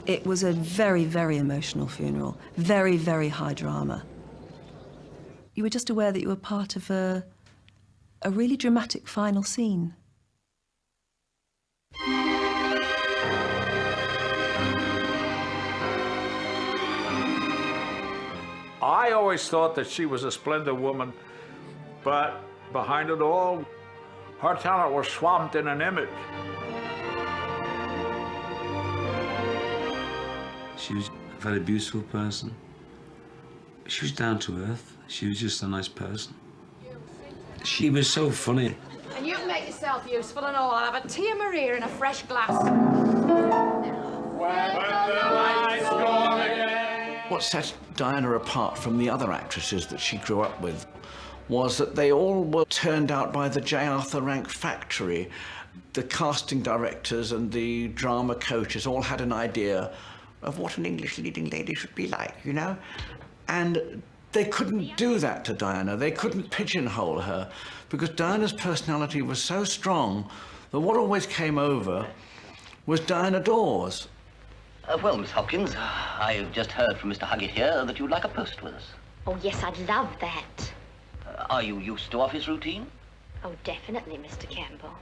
It was a very, very emotional funeral, very, very high drama. You were just aware that you were part of a really dramatic final scene. I always thought that she was a splendid woman, but behind it all, her talent was swamped in an image. She was a very beautiful person. She was down to earth. She was just a nice person. She was so funny. And you can make yourself useful and all. I'll have a Tia Maria in a fresh glass. What set Diana apart from the other actresses that she grew up with was that they all were turned out by the J. Arthur Rank factory. The casting directors and the drama coaches all had an idea of what an English leading lady should be like, you know? And they couldn't do that to Diana. They couldn't pigeonhole her because Diana's personality was so strong that what always came over was Diana Dors. Well, Miss Hopkins, I've just heard from Mr. Huggett here that you'd like a post with us. Oh, yes, I'd love that. Are you used to office routine? Oh, definitely, Mr. Campbell.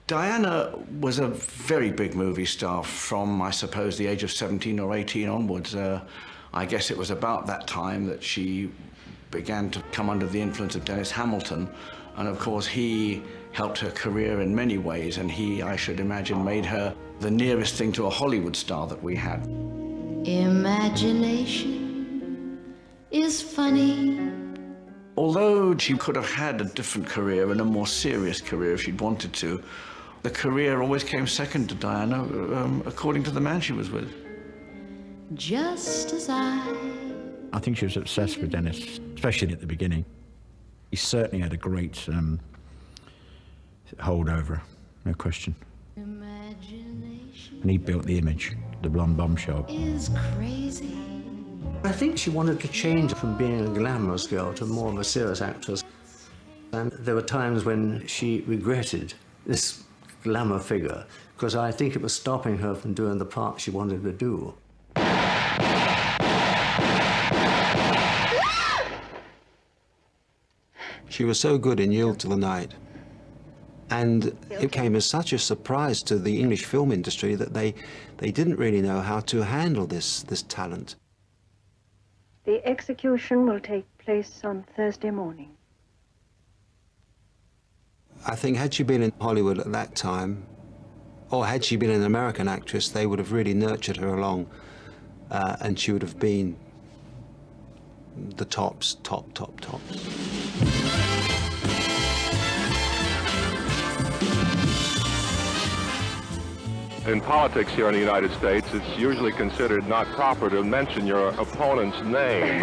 Diana was a very big movie star from, I suppose, the age of 17 or 18 onwards. I guess it was about that time that she began to come under the influence of Dennis Hamilton. And of course, he helped her career in many ways, and he, I should imagine, made her the nearest thing to a Hollywood star that we had. Imagination is funny. Although she could have had a different career and a more serious career if she'd wanted to, the career always came second to Diana, according to the man she was with. Just as I think she was obsessed with Dennis, especially at the beginning. He certainly had a great hold over her, no question. And he built the image, the blonde bombshell. Is crazy. I think she wanted to change from being a glamorous girl to more of a serious actress. And there were times when she regretted this glamour figure, because I think it was stopping her from doing the part she wanted to do. She was so good in Yield to the Night. And it came as such a surprise to the English film industry that they didn't really know how to handle this talent. The execution will take place on Thursday morning. I think had she been in Hollywood at that time, or had she been an American actress, they would have really nurtured her along, and she would have been the tops. In politics here in the United States, it's usually considered not proper to mention your opponent's name.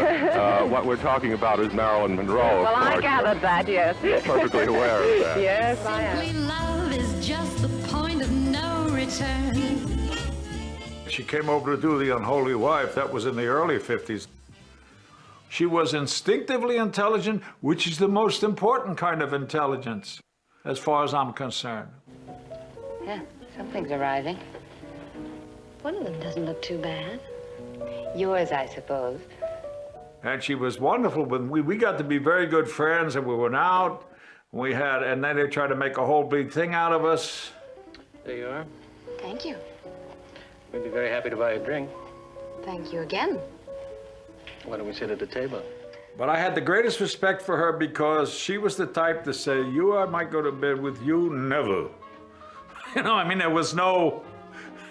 What we're talking about is Marilyn Monroe. Well, I gathered that, yes. Perfectly aware of that. Yes, I am. Simply love is just the point of no return. She came over to do The Unholy Wife. That was in the early 50s. She was instinctively intelligent, which is the most important kind of intelligence, as far as I'm concerned. Yeah, something's arriving. One of them doesn't look too bad. Yours, I suppose. And she was wonderful. When we got to be very good friends, and we went out. And then they tried to make a whole big thing out of us. There you are. Thank you. We'd be very happy to buy a drink. Thank you again. Why don't we sit at the table? But I had the greatest respect for her because she was the type to say, I might go to bed with you, never. You know, I mean, there was no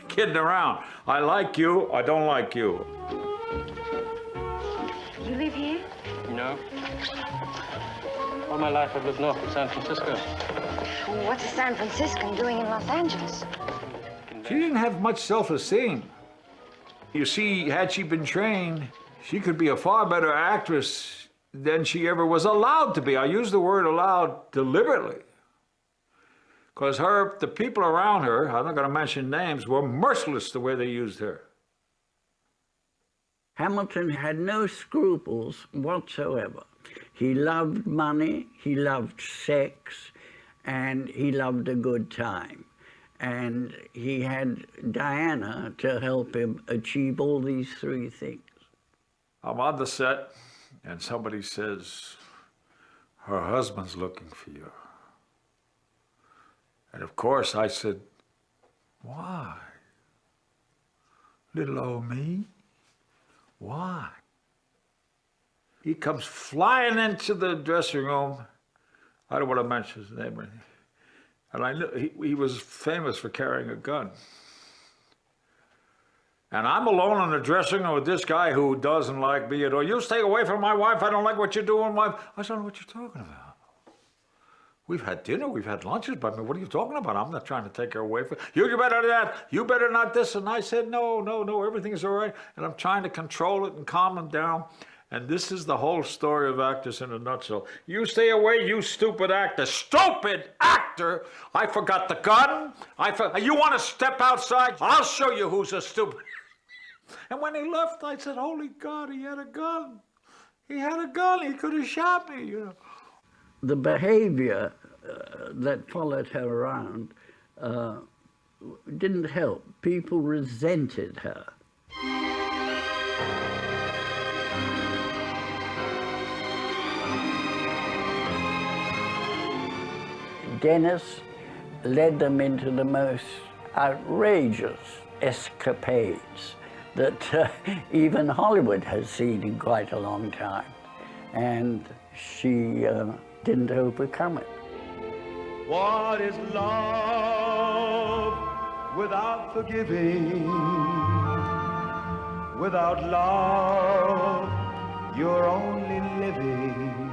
kidding around. I like you, I don't like you. You live here? No. All my life I've lived north of San Francisco. Well, what's a San Franciscan doing in Los Angeles? She didn't have much self-esteem. You see, had she been trained, she could be a far better actress than she ever was allowed to be. I use the word allowed deliberately. Because the people around her, I'm not going to mention names, were merciless the way they used her. Hamilton had no scruples whatsoever. He loved money, he loved sex, and he loved a good time. And he had Diana to help him achieve all these three things. I'm on the set, and somebody says, her husband's looking for you. And of course I said, why? Little old me? Why? He comes flying into the dressing room. I don't want to mention his name or anything. And I knew he was famous for carrying a gun. And I'm alone in the dressing room with this guy who doesn't like me at all. You stay away from my wife. I don't like what you're doing, wife. I don't know what you're talking about. We've had dinner, we've had lunches, but I mean, what are you talking about? I'm not trying to take her away from you. You better do that. You better not this. And I said, no, everything's all right. And I'm trying to control it and calm him down. And this is the whole story of actors in a nutshell. You stay away, you stupid actor. Stupid actor! I forgot the gun. You want to step outside? I'll show you who's a stupid. And when he left, I said, holy God, he had a gun. He had a gun. He could have shot me, you know. The behavior that followed her around didn't help. People resented her. Dennis led them into the most outrageous escapades that even Hollywood has seen in quite a long time. And she didn't overcome it. What is love without forgiving? Without love, you're only living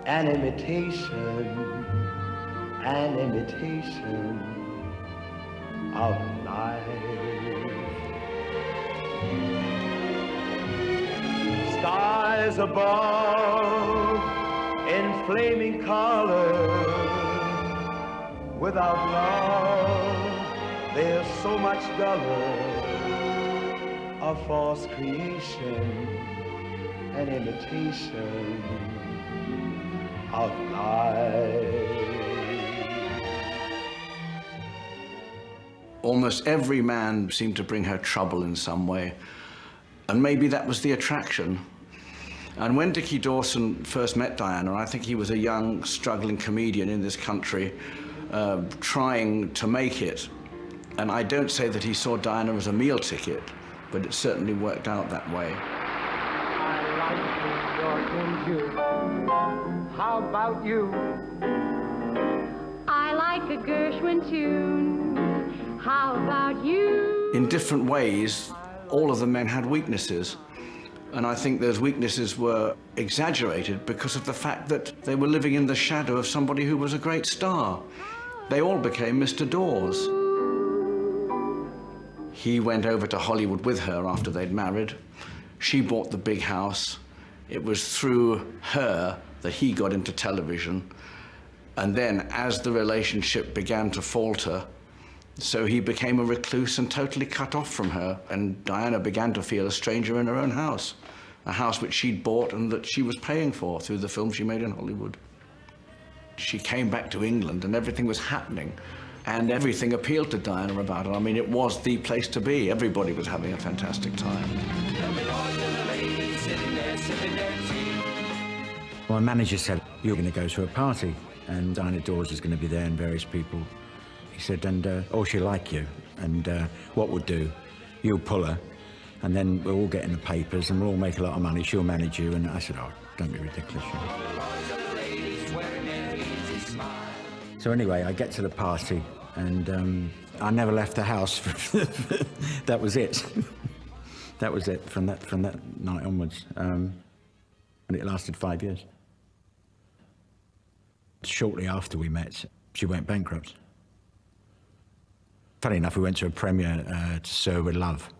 an imitation of life. Skies above in flaming color. Without love, they're so much duller. A false creation, an imitation of life. Almost every man seemed to bring her trouble in some way, and maybe that was the attraction. And when Dickie Dawson first met Diana, I think he was a young, struggling comedian in this country, trying to make it. And I don't say that he saw Diana as a meal ticket, but it certainly worked out that way. I like New York and you. How about you? I like a Gershwin tune. How about you? In different ways, all of the men had weaknesses. And I think those weaknesses were exaggerated because of the fact that they were living in the shadow of somebody who was a great star. They all became Mr. Dors. He went over to Hollywood with her after they'd married. She bought the big house. It was through her that he got into television. And then as the relationship began to falter, so he became a recluse and totally cut off from her. And Diana began to feel a stranger in her own house, a house which she'd bought and that she was paying for through the film she made in Hollywood. She came back to England and everything was happening. And everything appealed to Diana about it. I mean, it was the place to be. Everybody was having a fantastic time. My manager said, you're going to go to a party, and Diana Dors is going to be there and various people. He said, and she'll like you, and what we'll do, you'll pull her, and then we'll all get in the papers, and we'll all make a lot of money, she'll manage you. And I said, oh, don't be ridiculous. So anyway, I get to the party, and I never left the house. That was it. That was it from that night onwards. And it lasted 5 years. Shortly after we met, she went bankrupt. Funny enough, we went to a premiere to Sir with Love.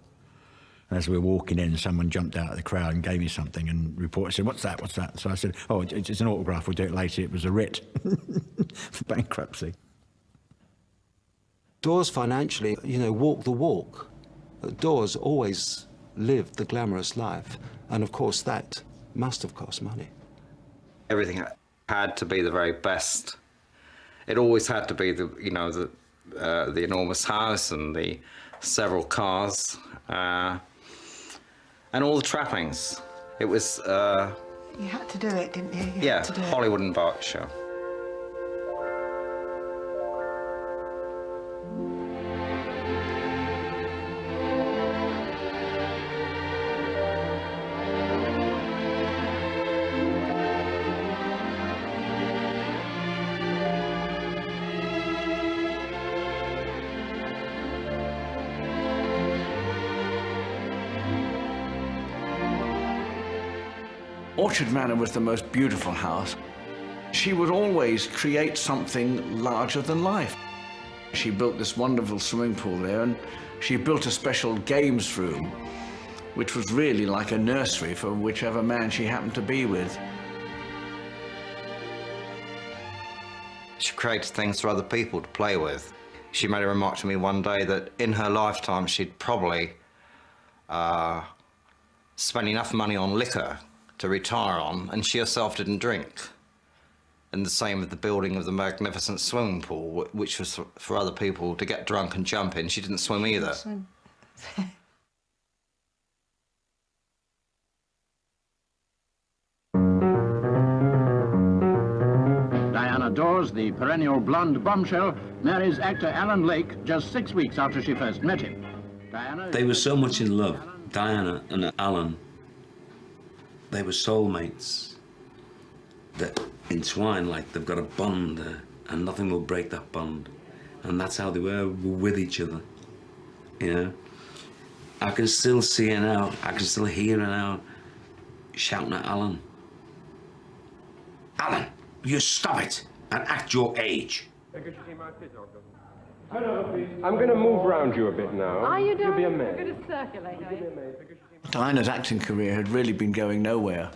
And as we were walking in, someone jumped out of the crowd and gave me something and reported, said, what's that, what's that? So I said, oh, it's an autograph, we'll do it later. It was a writ for bankruptcy. Dors financially, walked the walk. Dors always lived the glamorous life. And of course, that must have cost money. Everything had to be the very best. It always had to be the the enormous house and the several cars and all the trappings. It was... You had to do it, didn't you? Yeah, Hollywood and Berkshire. Orchard Manor was the most beautiful house. She would always create something larger than life. She built this wonderful swimming pool there, and she built a special games room, which was really like a nursery for whichever man she happened to be with. She created things for other people to play with. She made a remark to me one day that in her lifetime she'd probably spent enough money on liquor to retire on, and she herself didn't drink. And the same with the building of the magnificent swimming pool, which was for other people to get drunk and jump in. She didn't swim either. Diana Dors, the perennial blonde bombshell, marries actor Alan Lake just 6 weeks after she first met him. They were so much in love, Diana and Alan. They were soulmates that entwine, like they've got a bond there, and nothing will break that bond. And that's how they were with each other, you know. I can still see her now, I can still hear her now shouting at Alan. Alan, you stop it and act your age. I'm going to move around you a bit now. Are you doing? You'll be a You're man. going to circulate, are you? Diana's acting career had really been going nowhere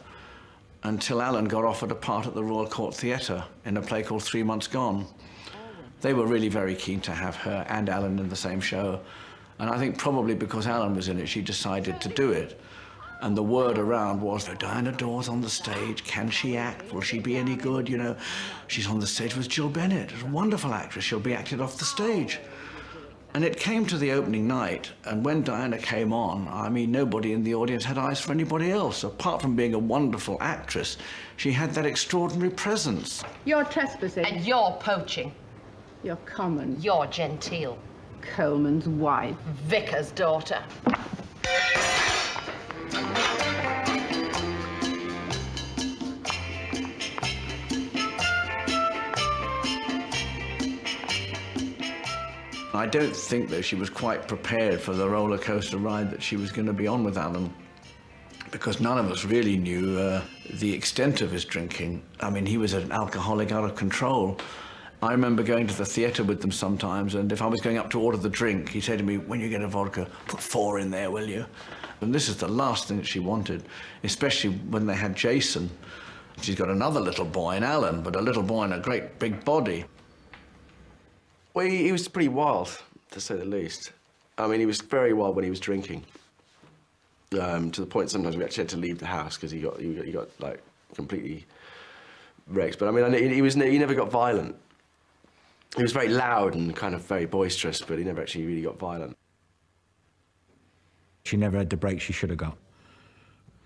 until Alan got offered a part at the Royal Court Theatre in a play called 3 Months Gone. They were really very keen to have her and Alan in the same show, and I think probably because Alan was in it, she decided to do it. And the word around was that Diana Dors on the stage, can she act? Will she be any good? You know, she's on the stage with Jill Bennett, a wonderful actress, she'll be acted off the stage. And it came to the opening night, and when Diana came on, I mean, nobody in the audience had eyes for anybody else. Apart from being a wonderful actress, she had that extraordinary presence. You're trespassing. And you're poaching. You're common. You're genteel. Coleman's wife. Vicar's daughter. I don't think, though, she was quite prepared for the roller coaster ride that she was going to be on with Alan, because none of us really knew the extent of his drinking. I mean, he was an alcoholic out of control. I remember going to the theatre with them sometimes, and if I was going up to order the drink, he said to me, when you get a vodka, put 4 in there, will you? And this is the last thing that she wanted, especially when they had Jason. She's got another little boy in Alan, but a little boy in a great big body. Well, he was pretty wild, to say the least. I mean, he was very wild when he was drinking. To the point sometimes we actually had to leave the house because he got like completely wrecked. But I mean, he never got violent. He was very loud and kind of very boisterous, but he never actually really got violent. She never had the break she should have got.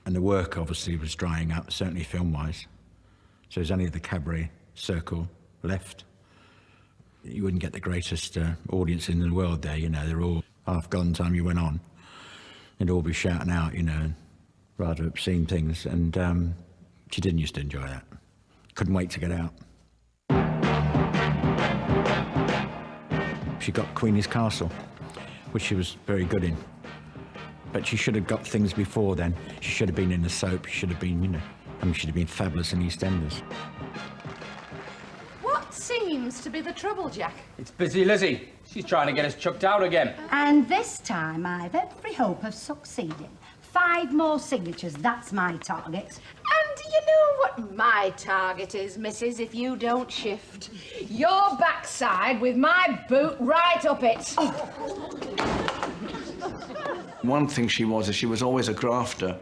And the work obviously was drying up, certainly film-wise. So there's only the cabaret circle left. You wouldn't get the greatest audience in the world there, you know. They're all half gone time you went on. They'd all be shouting out, you know, rather obscene things. And she didn't used to enjoy that. Couldn't wait to get out. She got Queenie's Castle, which she was very good in. But she should have got things before then. She should have been in the soap. She should have been, you know, I mean, she'd have been fabulous in EastEnders. What seems to be the trouble, Jack? It's busy Lizzie. She's trying to get us chucked out again. And this time I've every hope of succeeding. 5 more signatures, that's my target. And you know what my target is, missus, if you don't shift? Your backside with my boot right up it. Oh. One thing she was is she was always a grafter,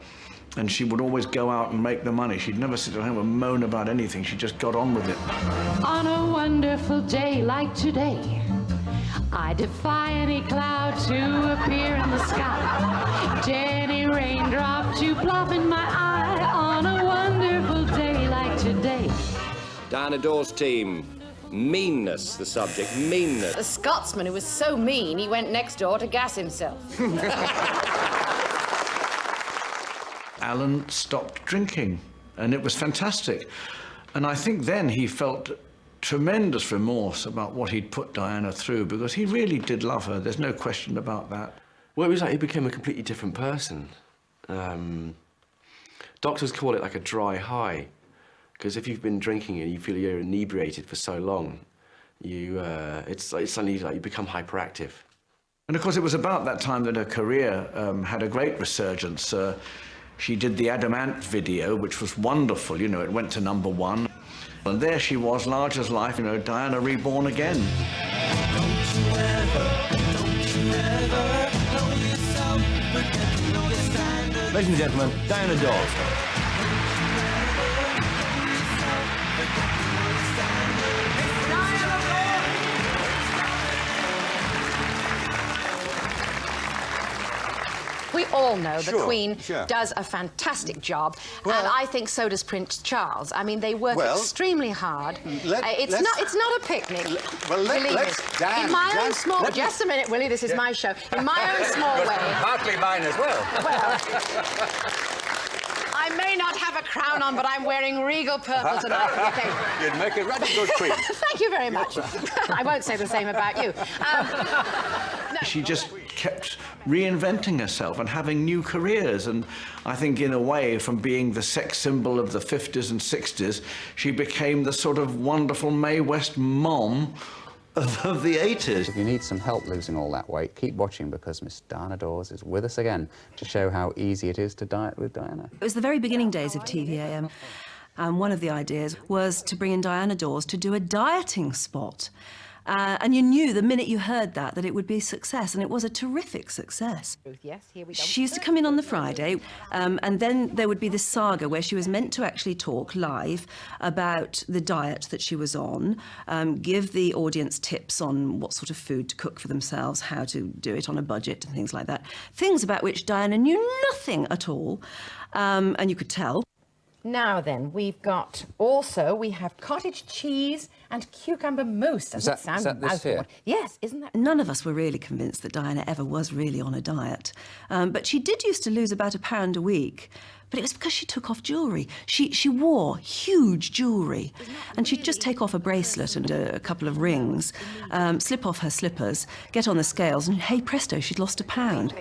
and she would always go out and make the money. She'd never sit at home and moan about anything. She just got on with it. On a wonderful day like today, I defy any cloud to appear in the sky, to any raindrop to plop in my eye on a wonderful day like today. Diana Dors' team. Meanness, the subject, meanness. The Scotsman who was so mean he went next door to gas himself. Alan stopped drinking, and it was fantastic. And I think then he felt tremendous remorse about what he'd put Diana through, because he really did love her. There's no question about that. Well, it was like he became a completely different person. Doctors call it like a dry high, because if you've been drinking and you feel you're inebriated for so long, it's suddenly like you become hyperactive. And of course, it was about that time that her career had a great resurgence. She did the Adamant video, which was wonderful. You know, it went to #1. And there she was, large as life, you know, Diana reborn again. Ladies and gentlemen, Diana Dors. We all know the Sure, Queen sure. does a fantastic job, and I think so does Prince Charles. I mean, they work extremely hard. It's not a picnic. Believe me. Dan, in my Dan, own small... Just a minute, Willie, this is my show. In my own small way... Partly mine as well. Well... I may not have a crown on, but I'm wearing regal purple tonight. Okay. You'd make a rather good queen. Thank you very much. I won't say the same about you. She just kept reinventing herself and having new careers, and I think in a way, from being the sex symbol of the 50s and 60s, she became the sort of wonderful Mae West mom of the 80s. If you need some help losing all that weight, keep watching, because Miss Diana Dors is with us again to show how easy it is to diet with Diana. It was the very beginning days of TVAM, and one of the ideas was to bring in Diana Dors to do a dieting spot. And you knew the minute you heard that it would be a success, and it was a terrific success. Yes, here we go. She used to come in on the Friday, and then there would be this saga where she was meant to actually talk live about the diet that she was on, give the audience tips on what sort of food to cook for themselves, how to do it on a budget and things like that. Things about which Diana knew nothing at all, and you could tell. Now then, we have cottage cheese and cucumber mousse. Doesn't sound is that this here? Yes, isn't that? None of us were really convinced that Diana ever was really on a diet. But she did used to lose about £1 a week. But it was because she took off jewellery. She wore huge jewellery. And she'd just take off a bracelet and a couple of rings, slip off her slippers, get on the scales, and hey presto, she'd lost £1.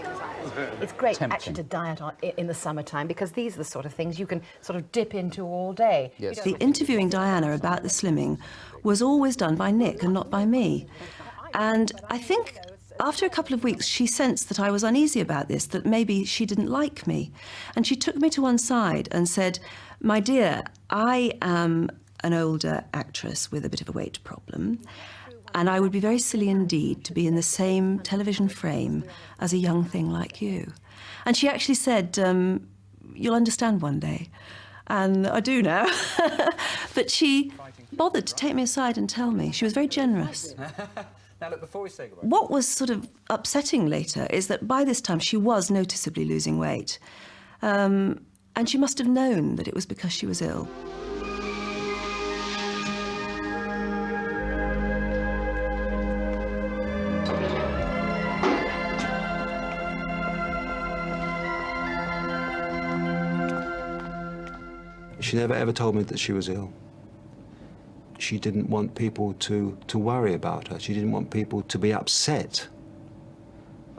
It's great actually to diet in the summertime, because these are the sort of things you can sort of dip into all day. Yes. The interviewing Diana about the slimming was always done by Nick and not by me. And I think after a couple of weeks, she sensed that I was uneasy about this, that maybe she didn't like me. And she took me to one side and said, "My dear, I am an older actress with a bit of a weight problem, and I would be very silly indeed to be in the same television frame as a young thing like you." And she actually said, "You'll understand one day." And I do now. But she bothered to take me aside and tell me. She was very generous. Now, look, before we say goodbye... What was sort of upsetting later is that by this time she was noticeably losing weight. And she must have known that it was because she was ill. She never ever told me that she was ill. She didn't want people to worry about her. She didn't want people to be upset.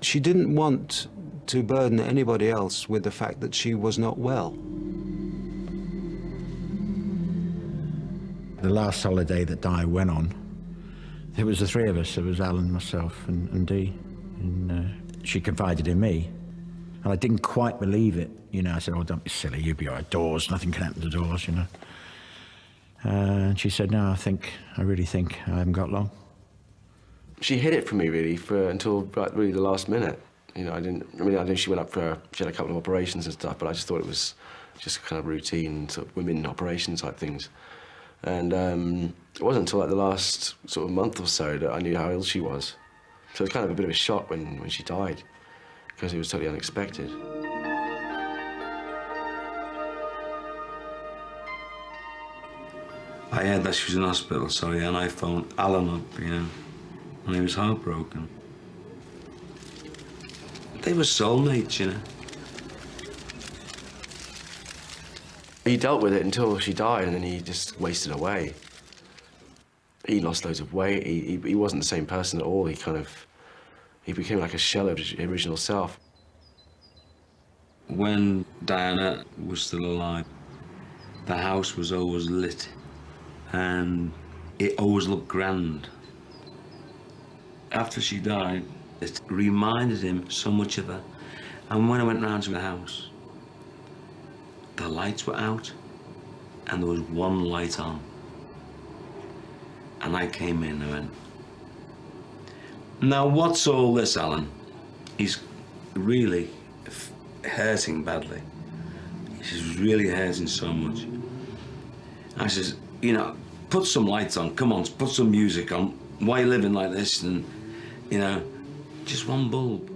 She didn't want to burden anybody else with the fact that she was not well. The last holiday that Di went on, it was the three of us. It was Alan, myself, and Dee. And she confided in me. And I didn't quite believe it. You know, I said, "Oh, don't be silly, you'll be all right, Dors, nothing can happen to Dors, you know." And she said, "No, I really think I haven't got long." She hid it from me, really, until like, really the last minute. You know, I know she went up she had a couple of operations and stuff, but I just thought it was just kind of routine, sort of women operation type things. And it wasn't until like the last sort of month or so that I knew how ill she was. So it was kind of a bit of a shock when she died, because it was totally unexpected. I heard that she was in hospital, sorry, and I phoned Alan up, you know, and he was heartbroken. They were soulmates, you know. He dealt with it until she died, and then he just wasted away. He lost loads of weight. He wasn't the same person at all. He became like a shell of his original self. When Diana was still alive, the house was always lit, and it always looked grand. After she died, it reminded him so much of her. And when I went round to the house, the lights were out, and there was one light on. And I came in and went, now what's all this, Alan? He's really hurting badly. He's really hurting so much. I says, you know, put some lights on, come on, put some music on. Why are you living like this? And, you know, just one bulb.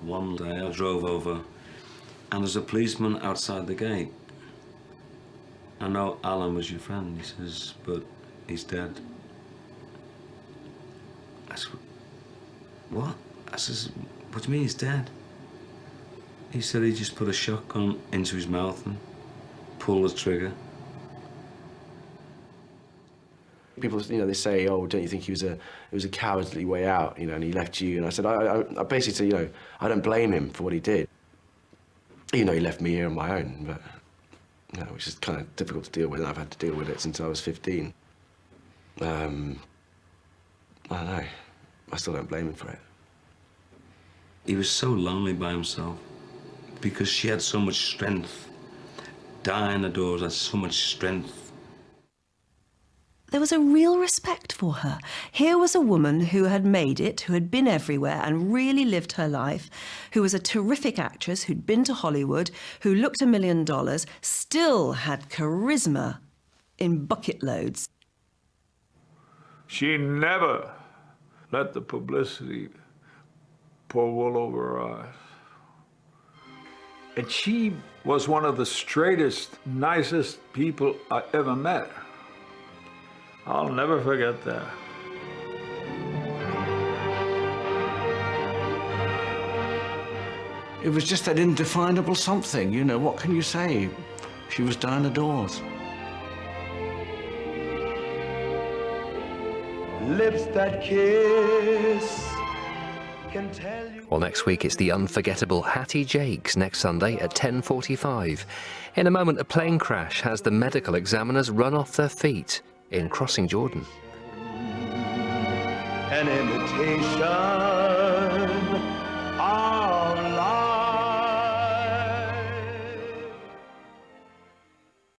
One day I drove over, and there's a policeman outside the gate. I know Alan was your friend, he says, but he's dead. I said, what? I says, what do you mean he's dead? He said he just put a shotgun into his mouth and pulled the trigger. People, you know, they say, oh, don't you think it was a cowardly way out, you know, and he left you? And I said, I basically said, you know, I don't blame him for what he did. You know, he left me here on my own, but, you know, which is kind of difficult to deal with, and I've had to deal with it since I was 15. I don't know. I still don't blame him for it. He was so lonely by himself because she had so much strength. Diana Dors had so much strength. There was a real respect for her. Here was a woman who had made it, who had been everywhere and really lived her life, who was a terrific actress, who'd been to Hollywood, who looked $1 million, still had charisma in bucket loads. She never let the publicity pull wool over her eyes. And she was one of the straightest, nicest people I ever met. I'll never forget that. It was just that indefinable something, you know, what can you say? She was Diana Dors. Lips that kiss can tell you. Well, next week it's the unforgettable Hattie Jakes next Sunday at 10:45. In a moment, a plane crash has the medical examiners run off their feet in crossing Jordan. An imitation